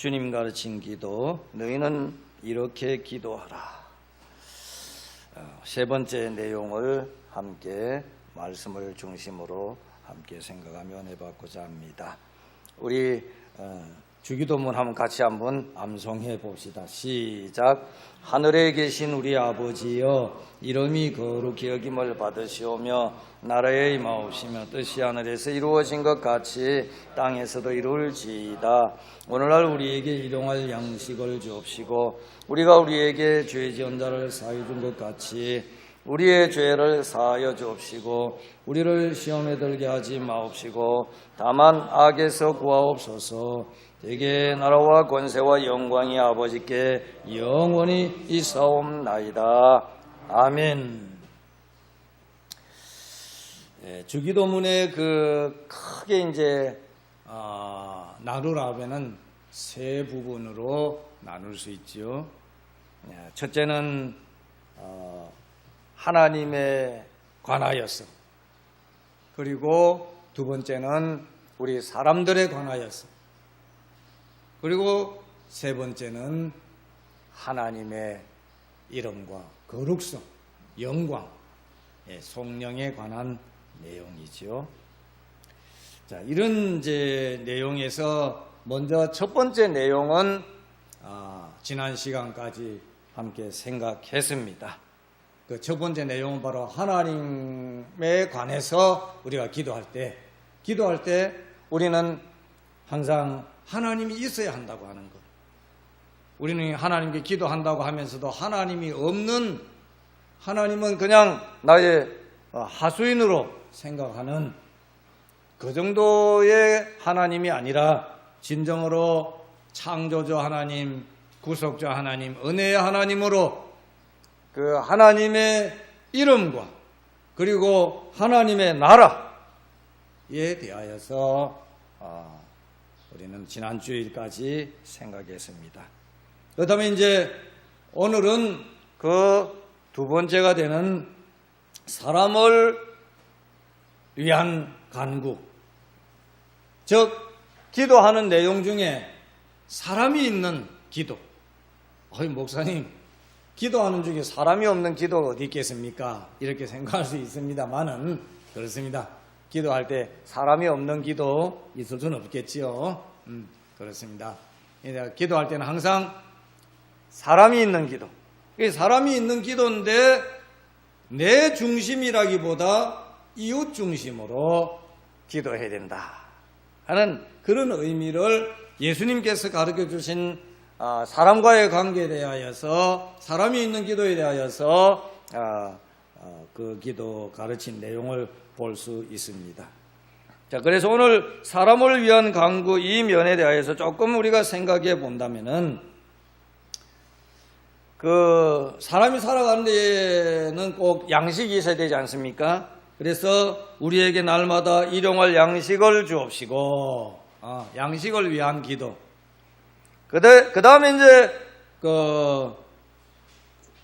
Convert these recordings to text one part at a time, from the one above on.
주님 가르친 기도, 너희는 이렇게 기도하라. 세 번째 내용을 함께 말씀을 중심으로 함께 생각하며 해보고자 합니다. 우리 주기도문 한번 같이 한번 암송해 봅시다. 시작. 하늘에 계신 우리 아버지여, 이름이 거룩히 여김을 받으시오며 나라에 임하옵시며 뜻이 하늘에서 이루어진 것 같이 땅에서도 이룰지이다. 오늘날 우리에게 일용할 양식을 주옵시고 우리가 우리에게 죄 지은 자를 사하여 준 것 같이 우리의 죄를 사하여 주옵시고 우리를 시험에 들게 하지 마옵시고 다만 악에서 구하옵소서. 대개 나라와 권세와 영광이 아버지께 영원히 있사옵나이다. 아멘. 주기도문의 크게 이제 나누라면은 세 부분으로 나눌 수 있죠. 첫째는 하나님에 관하여서, 그리고 두 번째는 우리 사람들에 관하여서, 그리고 세 번째는 하나님의 이름과 거룩성, 영광, 성령에 관한 내용이지요. 자, 이런 이제 내용에서 먼저 첫 번째 내용은 지난 시간까지 함께 생각했습니다. 그 첫 번째 내용은 바로 하나님에 관해서 우리가 기도할 때 우리는 항상 하나님이 있어야 한다고 하는 것. 우리는 하나님께 기도한다고 하면서도 하나님이 없는, 하나님은 그냥 나의 하수인으로 생각하는 그 정도의 하나님이 아니라 진정으로 창조주 하나님, 구속주 하나님, 은혜의 하나님으로 그 하나님의 이름과 그리고 하나님의 나라에 대하여서 우리는 지난 주일까지 생각했습니다. 그다음에 이제 오늘은 그 두 번째가 되는 사람을 위한 간구, 즉 기도하는 내용 중에 사람이 있는 기도. 목사님, 기도하는 중에 사람이 없는 기도가 어디 있겠습니까? 이렇게 생각할 수 있습니다만은 그렇습니다. 기도할 때 사람이 없는 기도 있을 수는 없겠지요. 그렇습니다. 기도할 때는 항상 사람이 있는 기도. 사람이 있는 기도인데 내 중심이라기보다 이웃 중심으로 기도해야 된다 하는 그런 의미를 예수님께서 가르쳐 주신 사람과의 관계에 대하여서, 사람이 있는 기도에 대하여서 그 기도 가르친 내용을 볼 수 있습니다. 자, 그래서 오늘 사람을 위한 간구 이 면에 대하여서 조금 우리가 생각해 본다면은, 그 사람이 살아가는 데에는 꼭 양식이 있어야 되지 않습니까? 그래서 우리에게 날마다 일용할 양식을 주옵시고, 양식을 위한 기도. 그 다음에 이제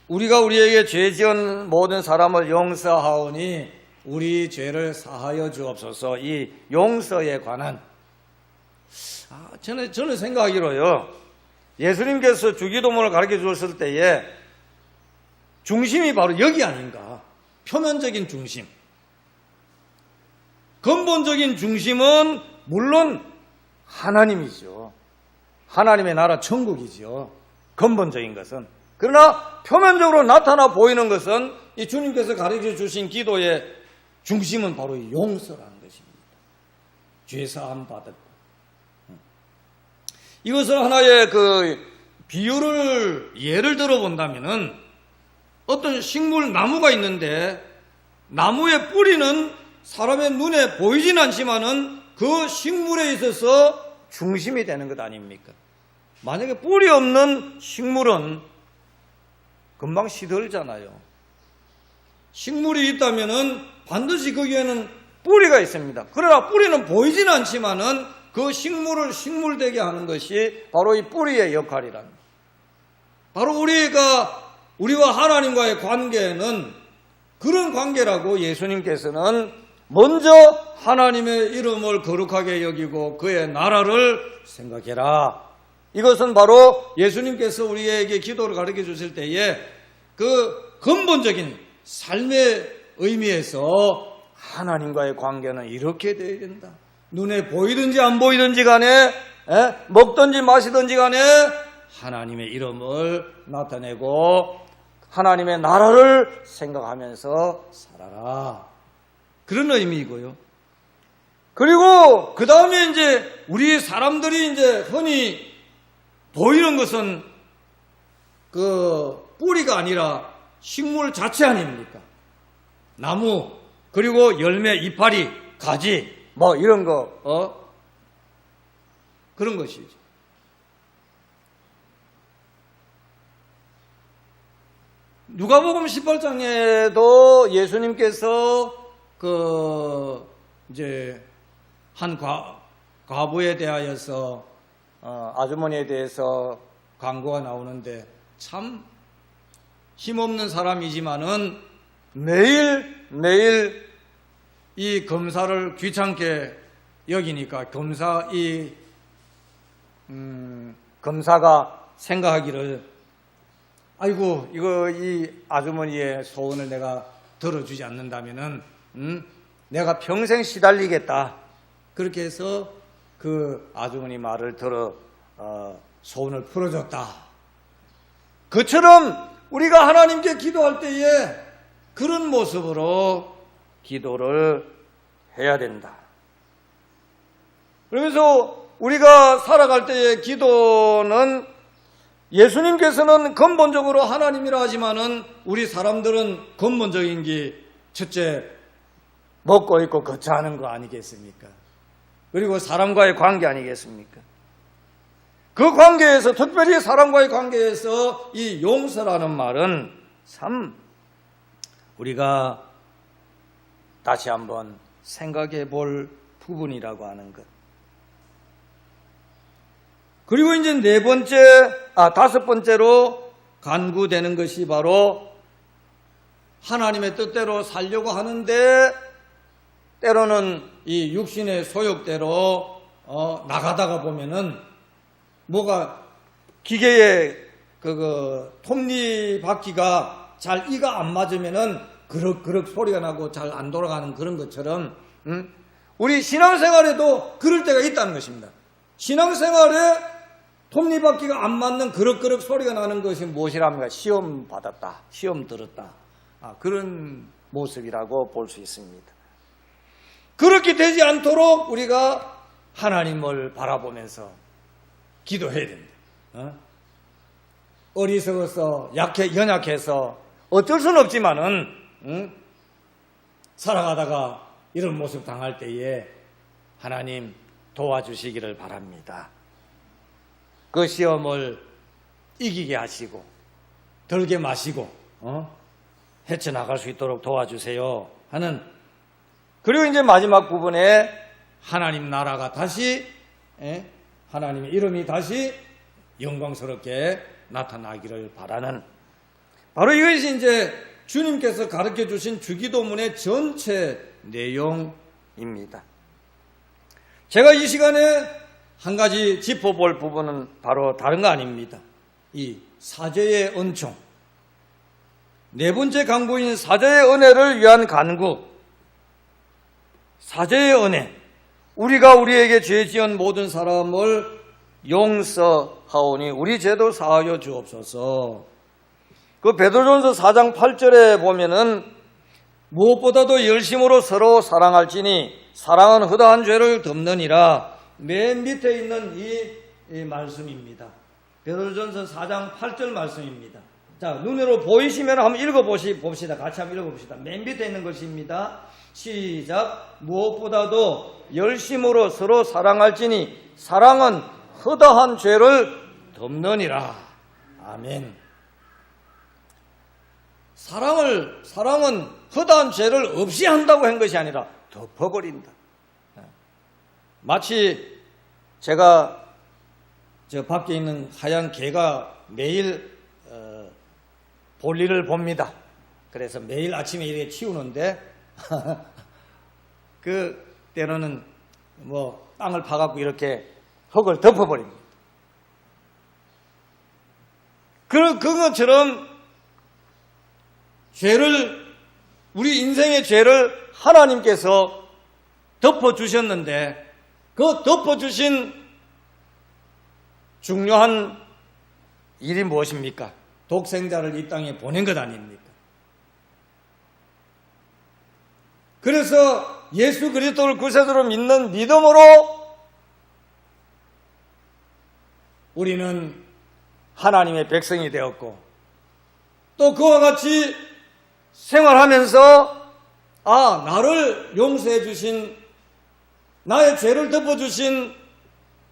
우리가 우리에게 죄 지은 모든 사람을 용서하오니 우리 죄를 사하여 주옵소서. 이 용서에 관한, 저는 생각하기로요, 예수님께서 주기도문을 가르쳐 주셨을 때에 중심이 바로 여기 아닌가. 표면적인 중심, 근본적인 중심은 물론 하나님이죠. 하나님의 나라 천국이죠. 근본적인 것은. 그러나 표면적으로 나타나 보이는 것은 이 주님께서 가르쳐 주신 기도의 중심은 바로 용서라는 것입니다. 죄사함 받을 것. 이것을 하나의 예를 들어 본다면은, 어떤 식물 나무가 있는데 나무의 뿌리는 사람의 눈에 보이진 않지만은 그 식물에 있어서 중심이 되는 것 아닙니까? 만약에 뿌리 없는 식물은 금방 시들잖아요. 식물이 있다면은 반드시 거기에는 뿌리가 있습니다. 그러나 뿌리는 보이진 않지만은 그 식물을 식물되게 하는 것이 바로 이 뿌리의 역할이랍니다. 바로 우리와 하나님과의 관계는 그런 관계라고 예수님께서는 먼저 하나님의 이름을 거룩하게 여기고 그의 나라를 생각해라. 이것은 바로 예수님께서 우리에게 기도를 가르쳐 주실 때에 그 근본적인 삶의 의미에서 하나님과의 관계는 이렇게 되어야 된다. 눈에 보이든지 안 보이든지 간에 먹든지 마시든지 간에 하나님의 이름을 나타내고 하나님의 나라를 생각하면서 살아라. 그런 의미이고요. 그리고 그 다음에 이제 우리 사람들이 이제 흔히 보이는 것은 그 뿌리가 아니라 식물 자체 아닙니까? 나무, 그리고 열매, 이파리, 가지, 뭐 이런 거, 그런 것이죠. 누가복음 18장에도 예수님께서 이제 한 과부에 대하여서 아주머니에 대해서 광고가 나오는데 참 힘없는 사람이지만은 매일 이 검사를 귀찮게 여기니까 검사가 생각하기를 아이고 이거 이 아주머니의 소원을 내가 들어주지 않는다면은 내가 평생 시달리겠다. 그렇게 해서 그 아주머니 말을 들어 소원을 풀어줬다. 그처럼 우리가 하나님께 기도할 때에 그런 모습으로 기도를 해야 된다. 그러면서 우리가 살아갈 때의 기도는 예수님께서는 근본적으로 하나님이라 하지만은 우리 사람들은 근본적인 게 첫째 먹고 있고 거처하는 거 아니겠습니까? 그리고 사람과의 관계 아니겠습니까? 그 관계에서 특별히 사람과의 관계에서 이 용서라는 말은 참 우리가 다시 한번 생각해 볼 부분이라고 하는 것. 그리고 이제 다섯 번째로 간구되는 것이 바로 하나님의 뜻대로 살려고 하는데 때로는 이 육신의 소욕대로 나가다가 보면은 뭐가 기계의 톱니바퀴가 잘 이가 안 맞으면은 그럭그럭 소리가 나고 잘 안 돌아가는 그런 것처럼 우리 신앙생활에도 그럴 때가 있다는 것입니다. 신앙생활에 톱니바퀴가 안 맞는 그럭그럭 소리가 나는 것이 무엇이랍니까? 시험 받았다, 시험 들었다, 그런 모습이라고 볼 수 있습니다. 그렇게 되지 않도록 우리가 하나님을 바라보면서 기도해야 됩니다. 어리석어서 연약해서 어쩔 수는 없지만은 살아가다가 이런 모습 당할 때에 하나님 도와주시기를 바랍니다. 그 시험을 이기게 하시고 덜게 마시고 헤쳐나갈 수 있도록 도와주세요 하는. 그리고 이제 마지막 부분에 하나님 나라가 다시 하나님의 이름이 다시 영광스럽게 나타나기를 바라는, 바로 이것이 이제 주님께서 가르쳐 주신 주기도문의 전체 내용입니다. 제가 이 시간에 한 가지 짚어볼 부분은 바로 다른 거 아닙니다. 이 사죄의 은총, 네 번째 간구인 사죄의 은혜를 위한 간구. 사죄의 은혜, 우리가 우리에게 죄 지은 모든 사람을 용서하오니 우리 죄도 사하여 주옵소서. 그 베드로전서 4장 8절에 보면은 무엇보다도 열심으로 서로 사랑할지니 사랑은 허다한 죄를 덮느니라. 맨 밑에 있는 이 말씀입니다. 베드로전서 4장 8절 말씀입니다. 자, 눈으로 보이시면 한번 읽어봅시다. 같이 한번 읽어봅시다. 맨 밑에 있는 것입니다. 시작. 무엇보다도 열심으로 서로 사랑할지니 사랑은 허다한 죄를 덮느니라. 아멘. 사랑은 허다한 죄를 없이 한다고 한 것이 아니라 덮어버린다. 마치 제가 저 밖에 있는 하얀 개가 매일 볼일을 봅니다. 그래서 매일 아침에 이렇게 치우는데 그 때로는 뭐 땅을 파갖고 이렇게 흙을 덮어버립니다. 그것처럼 우리 인생의 죄를 하나님께서 덮어주셨는데, 그 덮어주신 중요한 일이 무엇입니까? 독생자를 이 땅에 보낸 것 아닙니까? 그래서 예수 그리스도를 구세주로 믿는 믿음으로 우리는 하나님의 백성이 되었고, 또 그와 같이 생활하면서 나를 용서해 주신, 나의 죄를 덮어주신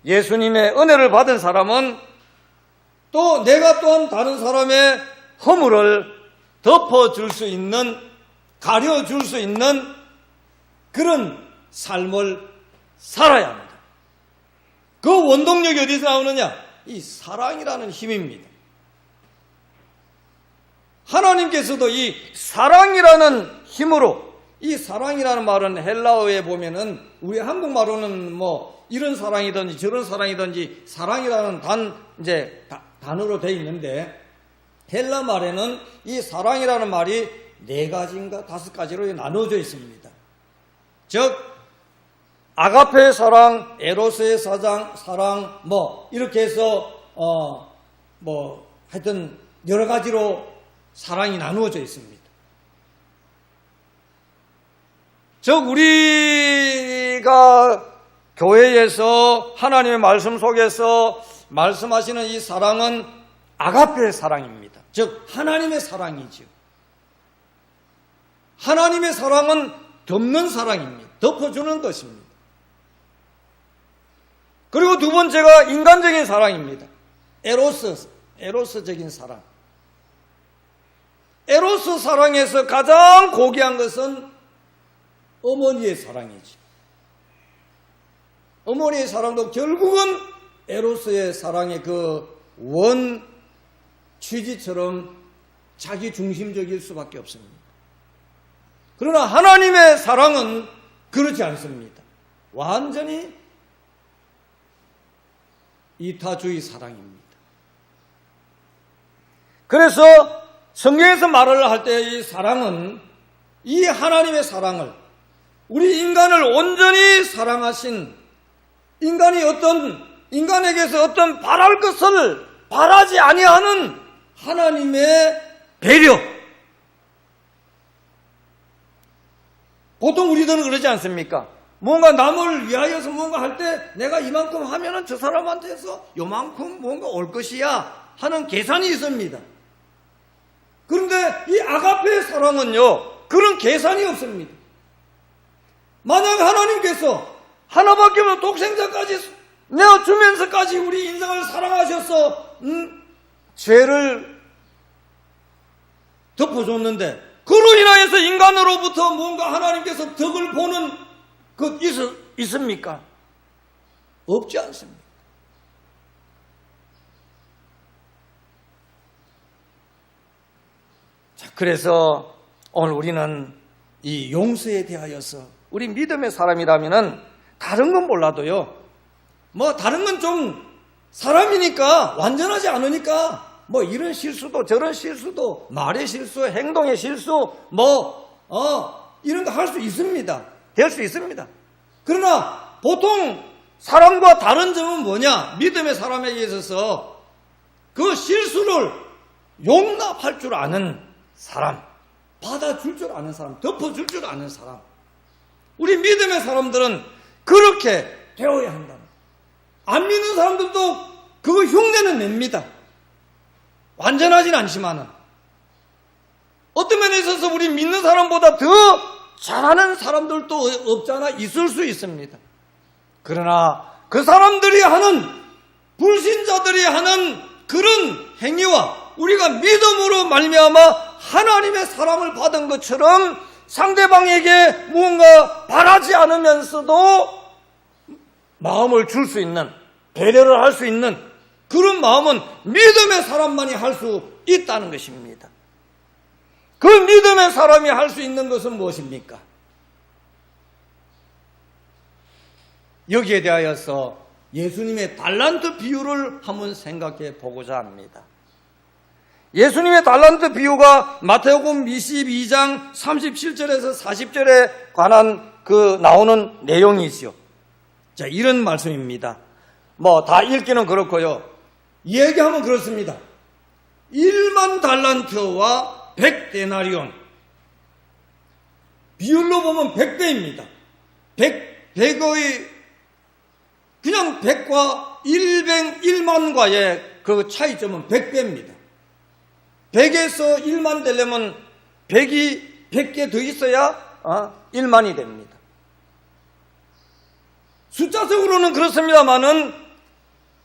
예수님의 은혜를 받은 사람은 또 내가 또한 다른 사람의 허물을 덮어줄 수 있는, 가려줄 수 있는 그런 삶을 살아야 합니다. 그 원동력이 어디서 나오느냐? 이 사랑이라는 힘입니다. 하나님께서도 이 사랑이라는 힘으로, 이 사랑이라는 말은 헬라어에 보면은 우리 한국말로는 뭐 이런 사랑이든지 저런 사랑이든지 사랑이라는 단어로 되어 있는데, 헬라 말에는 이 사랑이라는 말이 4가지인가 5가지로 나눠져 있습니다. 즉 아가페의 사랑, 에로스의 사랑, 이렇게 해서 하여튼 여러 가지로 사랑이 나누어져 있습니다. 즉 우리가 교회에서 하나님의 말씀 속에서 말씀하시는 이 사랑은 아가페의 사랑입니다. 즉 하나님의 사랑이죠. 하나님의 사랑은 덮는 사랑입니다. 덮어주는 것입니다. 그리고 두 번째가 인간적인 사랑입니다. 에로스적인 사랑. 에로스 사랑에서 가장 고귀한 것은 어머니의 사랑이죠. 어머니의 사랑도 결국은 에로스의 사랑의 그 원 취지처럼 자기 중심적일 수밖에 없습니다. 그러나 하나님의 사랑은 그렇지 않습니다. 완전히 이타주의 사랑입니다. 그래서 성경에서 말을 할 때 이 사랑은, 이 하나님의 사랑을, 우리 인간을 온전히 사랑하신, 인간에게서 어떤 바랄 것을 바라지 아니하는 하나님의 배려. 보통 우리들은 그러지 않습니까? 뭔가 남을 위하여서 뭔가 할 때 내가 이만큼 하면은 저 사람한테서 요만큼 뭔가 올 것이야 하는 계산이 있습니다. 그런데 이 아가페의 사랑은요, 그런 계산이 없습니다. 만약 하나님께서 하나밖에 없는 독생자까지 내어주면서까지 우리 인생을 사랑하셔서 죄를 덮어줬는데, 그로 인하여서 인간으로부터 뭔가 하나님께서 덕을 보는 것 있습니까? 없지 않습니다. 자, 그래서 오늘 우리는 이 용서에 대하여서, 우리 믿음의 사람이라면은 다른 건 몰라도요, 다른 건 좀 사람이니까, 완전하지 않으니까 이런 실수도 저런 실수도, 말의 실수, 행동의 실수, 이런 거 할 수 있습니다. 될 수 있습니다. 그러나 보통 사람과 다른 점은 뭐냐? 믿음의 사람에게 있어서 그 실수를 용납할 줄 아는 사람, 받아줄 줄 아는 사람, 덮어줄 줄 아는 사람. 우리 믿음의 사람들은 그렇게 되어야 한다. 안 믿는 사람들도 그거 흉내는 냅니다. 완전하진 않지만은. 어떤 면에 있어서 우리 믿는 사람보다 더 잘하는 사람들도 없잖아, 있을 수 있습니다. 그러나 그 사람들이 하는, 불신자들이 하는 그런 행위와 우리가 믿음으로 말미암아 하나님의 사랑을 받은 것처럼 상대방에게 무언가 바라지 않으면서도 마음을 줄 수 있는, 배려를 할 수 있는 그런 마음은 믿음의 사람만이 할 수 있다는 것입니다. 그 믿음의 사람이 할 수 있는 것은 무엇입니까? 여기에 대하여서 예수님의 달란트 비유를 한번 생각해 보고자 합니다. 예수님의 달란트 비유가 마태복음 22장 37절에서 40절에 관한 그 나오는 내용이지요. 자, 이런 말씀입니다. 뭐 다 읽기는 그렇고요. 얘기하면 그렇습니다. 1만 달란트와 100데나리온. 비율로 보면 100배입니다. 100의 그냥 100과 1만과의 그 차이점은 100배입니다. 100에서 1만 되려면 100이 100개 더 있어야 1만이 됩니다. 숫자적으로는 그렇습니다만은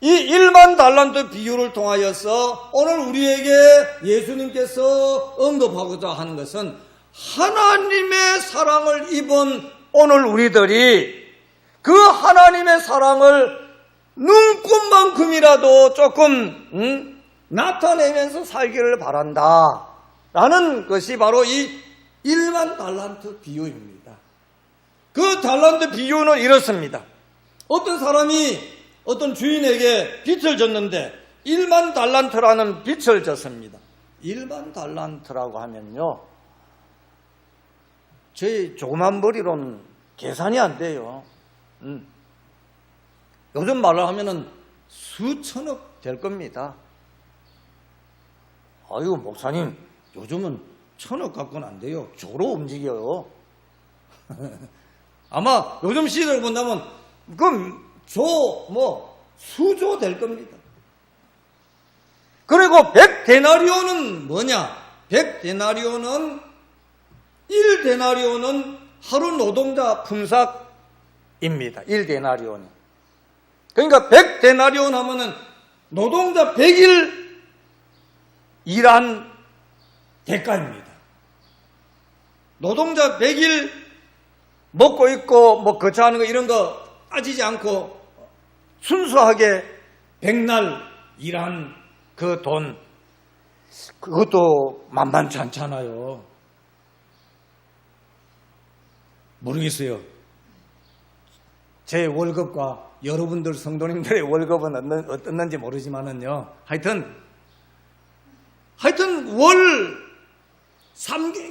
이 1만 달란트 비유를 통하여서 오늘 우리에게 예수님께서 언급하고자 하는 것은 하나님의 사랑을 입은 오늘 우리들이 그 하나님의 사랑을 눈꽃만큼이라도 조금 나타내면서 살기를 바란다 라는 것이 바로 이 1만 달란트 비유입니다. 그 달란트 비유는 이렇습니다. 어떤 사람이 어떤 주인에게 빚을 졌는데 1만 달란트라는 빚을 졌습니다. 1만 달란트라고 하면요, 저희 조그만 머리로는 계산이 안 돼요. 요즘 말로 하면은 수천억 될 겁니다. 아유, 목사님, 요즘은 천억 갖고는 안 돼요. 조로 움직여요. 아마 요즘 시대를 본다면 수조 될 겁니다. 그리고 100데나리온은 뭐냐? 100데나리온은 1데나리온은 하루 노동자 품삯입니다. 1데나리온이. 그러니까 100데나리온 하면은 노동자 100일 일한 대가입니다. 노동자 100일 먹고 있고 뭐 거처하는 거 이런 거 따지지 않고 순수하게 100날 일한 그 돈, 그것도 만만치 않잖아요. 모르겠어요. 제 월급과 여러분들 성도님들의 월급은 어떻는지 모르지만은요. 하여튼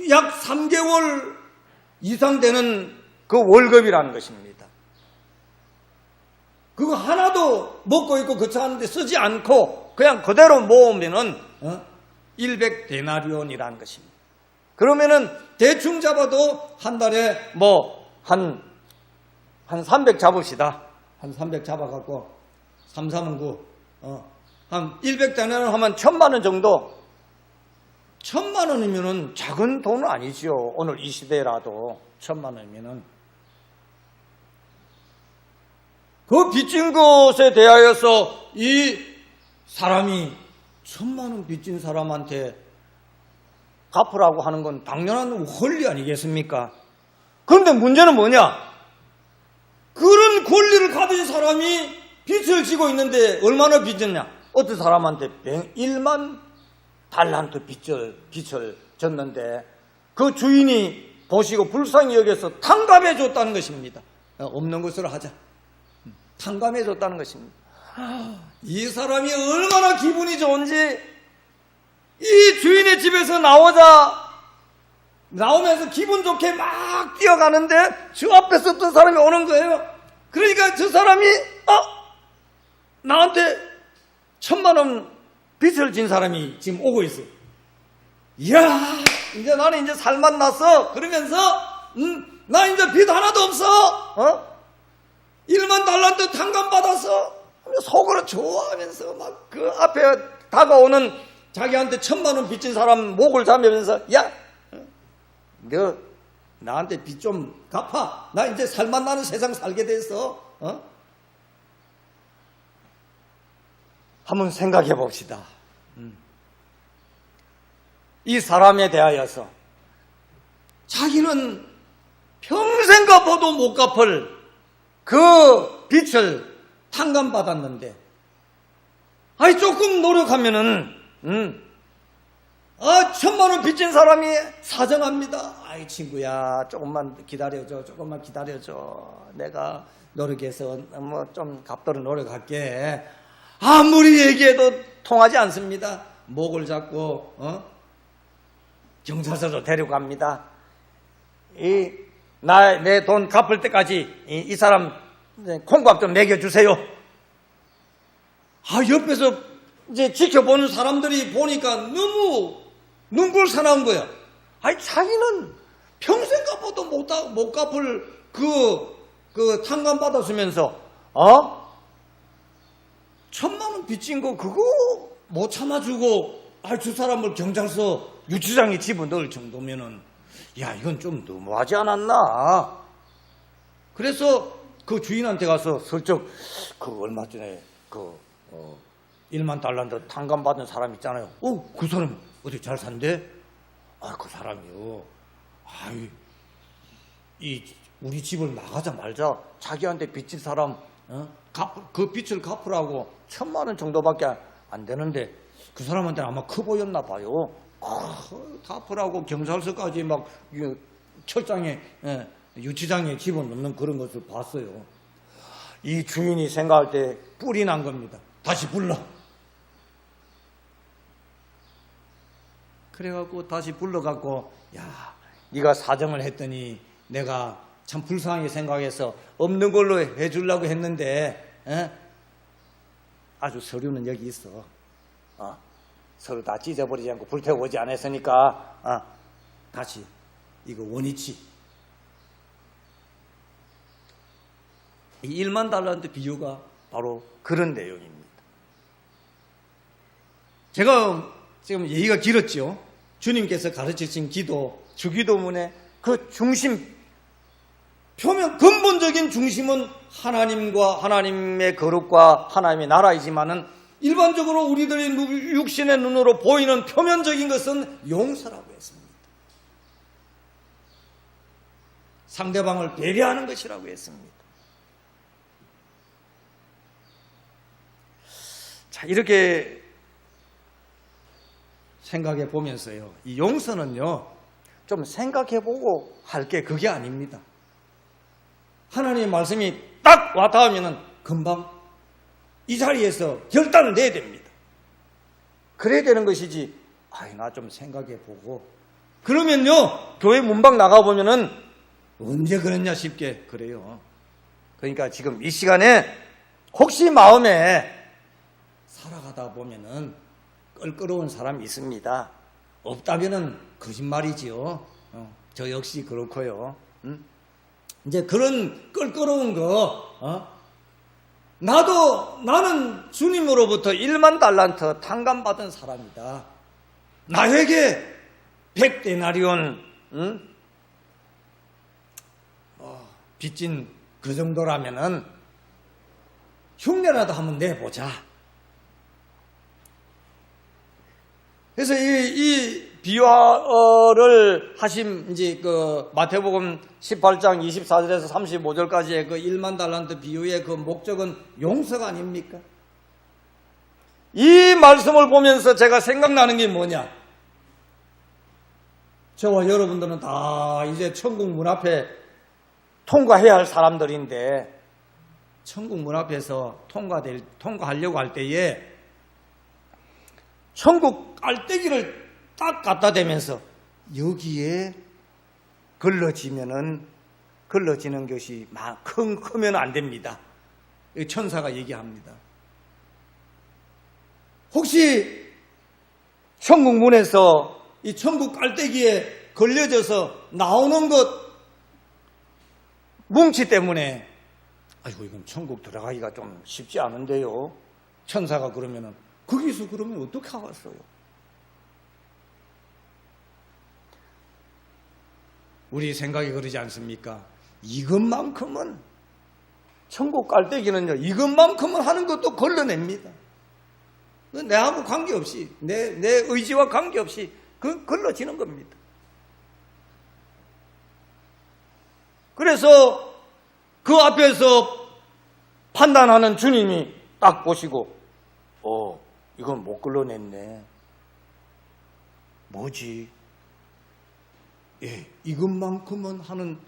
약 3개월 이상 되는 그 월급이라는 것입니다. 그거 하나도 먹고 있고 거처하는데 쓰지 않고 그냥 그대로 모으면은 100데나리온이라는 것입니다. 그러면은 대충 잡아도 한 달에 한 300 잡읍시다. 한 300 잡아갖고 3, 3은 9. 한 100데나리온 하면 1000만 원 정도. 1000만 원이면은 작은 돈은 아니지요. 오늘 이 시대라도 1000만 원이면은. 그 빚진 것에 대하여서 이 사람이 1000만 원 빚진 사람한테 갚으라고 하는 건 당연한 권리 아니겠습니까? 그런데 문제는 뭐냐? 그런 권리를 가진 사람이 빚을 지고 있는데 얼마나 빚졌냐? 어떤 사람한테 1만 달란트 빚을 졌는데 그 주인이 보시고 불쌍히 여겨서 탕감해 줬다는 것입니다. 없는 것으로 하자. 탕감해 줬다는 것입니다. 이 사람이 얼마나 기분이 좋은지 이 주인의 집에서 나오면서 기분 좋게 막 뛰어가는데 저 앞에서 어떤 사람이 오는 거예요. 그러니까 저 사람이 나한테 1000만 원 빚을 진 사람이 지금 오고 있어요. 이야, 이제 나는 이제 살맛 났어. 그러면서 나 이제 빚 하나도 없어. 1만 달란트 탕감 받았어. 속으로 좋아하면서 막 그 앞에 다가오는 자기한테 1000만 원 빚진 사람 목을 잡으면서 야, 너 나한테 빚 좀 갚아. 나 이제 살맛 나는 세상 살게 됐어. 한번 생각해 봅시다. 이 사람에 대하여서 자기는 평생 갚아도 못 갚을 그 빚을 탕감받았는데, 조금 노력하면은, 1000만 원 빚진 사람이 사정합니다. 친구야, 조금만 기다려줘. 내가 노력해서 좀 갚도록 노력할게. 아무리 얘기해도 통하지 않습니다. 목을 잡고 경찰서로 데려갑니다. 내 돈 갚을 때까지 이 사람 콩밥 좀 먹여주세요. 옆에서 이제 지켜보는 사람들이 보니까 너무 눈물 사나운 거야. 자기는 평생 갚아도 못 갚을 그 탕감 받았으면서 1,000만 원 빚진 거 그거 못 참아주고 저 사람을 경찰서 유치장에 집어넣을 정도면은 이건 좀 너무하지 않았나. 그래서 그 주인한테 가서 슬쩍 얼마 전에 1만 달란트 탕감 받은 사람 있잖아요. 그 사람 어디 잘 산대? 그 사람이요. 우리 집을 나가자 말자 자기한테 빚진 사람 그 빚을 갚으라고 1,000만 원 정도밖에 안 되는데 그 사람한테는 아마 커 보였나 봐요. 갚으라고 경찰서까지 막 철장에 유치장에 집어넣는 그런 것을 봤어요. 이 주인이 생각할 때 뿔이 난 겁니다. 다시 불러. 그래갖고 다시 불러갖고 네가 사정을 했더니 내가 참 불쌍하게 생각해서 없는 걸로 해주려고 했는데 아주 서류는 여기 있어. 서로 다 찢어버리지 않고 불태우지 않았으니까 다시 이거 원위치. 이 1만 달란트 비유가 바로 그런 내용입니다. 제가 지금 얘기가 길었죠. 주님께서 가르치신 기도, 주기도문의 그 중심, 근본적인 중심은 하나님과 하나님의 거룩과 하나님의 나라이지만은 일반적으로 우리들의 육신의 눈으로 보이는 표면적인 것은 용서라고 했습니다. 상대방을 배려하는 것이라고 했습니다. 이렇게 생각해 보면서요, 이 용서는요 좀 생각해 보고 할 게 그게 아닙니다. 하나님의 말씀이 딱 와 닿으면은 금방 이 자리에서 결단을 내야 됩니다. 그래야 되는 것이지, 나 좀 생각해 보고. 그러면요, 교회 문밖 나가보면은 언제 그랬냐 싶게 그래요. 그러니까 지금 이 시간에 혹시 마음에 살아가다 보면은 껄끄러운 사람이 있습니다. 없다면은 거짓말이지요. 저 역시 그렇고요. 이제 그런 껄끄러운 거, 나는 주님으로부터 1만 달란트 탕감받은 사람이다. 나에게 100데나리온 빚진 그 정도라면은 흉내라도 한번 내보자. 그래서 이 비유를 하신 이제 그 마태복음 18장 24절에서 35절까지의 그 1만 달란트 비유의 그 목적은 용서가 아닙니까? 이 말씀을 보면서 제가 생각나는 게 뭐냐? 저와 여러분들은 다 이제 천국 문 앞에 통과해야 할 사람들인데, 천국 문 앞에서 통과하려고 할 때에 천국 깔때기를 딱 갖다 대면서 여기에 걸러지는 것이 크면 안 됩니다. 천사가 얘기합니다. 혹시 천국 문에서 이 천국 깔때기에 걸려져서 나오는 것 뭉치 때문에 이건 천국 들어가기가 좀 쉽지 않은데요. 천사가 그러면은 거기서 그러면 어떻게 하겠어요? 우리 생각이 그러지 않습니까? 이것만큼은 천국 깔때기는요, 이것만큼은 하는 것도 걸러냅니다. 내하고 관계없이, 내 의지와 관계없이 걸러지는 겁니다. 그래서 그 앞에서 판단하는 주님이 딱 보시고, 이건 못 걸러냈네. 뭐지? 이것만큼은 하는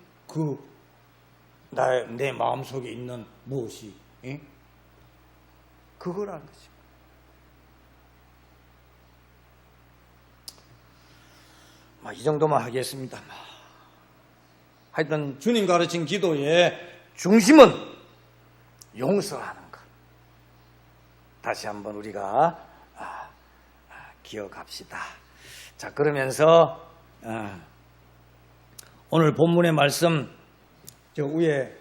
내 마음속에 있는 무엇이, 그거라는 거죠. 이 정도만 하겠습니다. 하여튼 주님 가르친 기도의 중심은 용서하는 것. 다시 한번 우리가 기억합시다. 자, 그러면서 오늘 본문의 말씀, 저 위에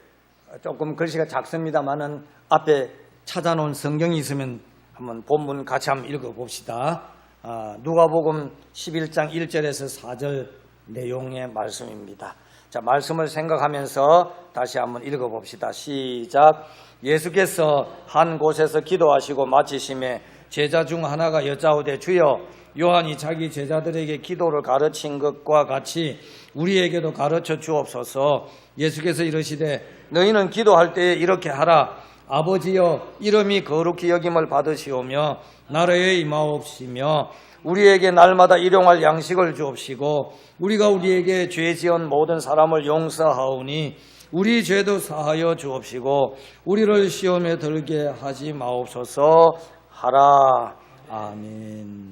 조금 글씨가 작습니다만은 앞에 찾아놓은 성경이 있으면 한번 본문 같이 한번 읽어봅시다. 누가복음 11장 1절에서 4절 내용의 말씀입니다. 자, 말씀을 생각하면서 다시 한번 읽어봅시다. 시작. 예수께서 한 곳에서 기도하시고 마치심에 제자 중 하나가 여짜오되 주여, 요한이 자기 제자들에게 기도를 가르친 것과 같이 우리에게도 가르쳐 주옵소서. 예수께서 이르시되 너희는 기도할 때에 이렇게 하라. 아버지여, 이름이 거룩히 여김을 받으시오며 나라에 임하옵시며 우리에게 날마다 일용할 양식을 주옵시고 우리가 우리에게 죄 지은 모든 사람을 용서하오니 우리 죄도 사하여 주옵시고 우리를 시험에 들게 하지 마옵소서 하라. 아멘.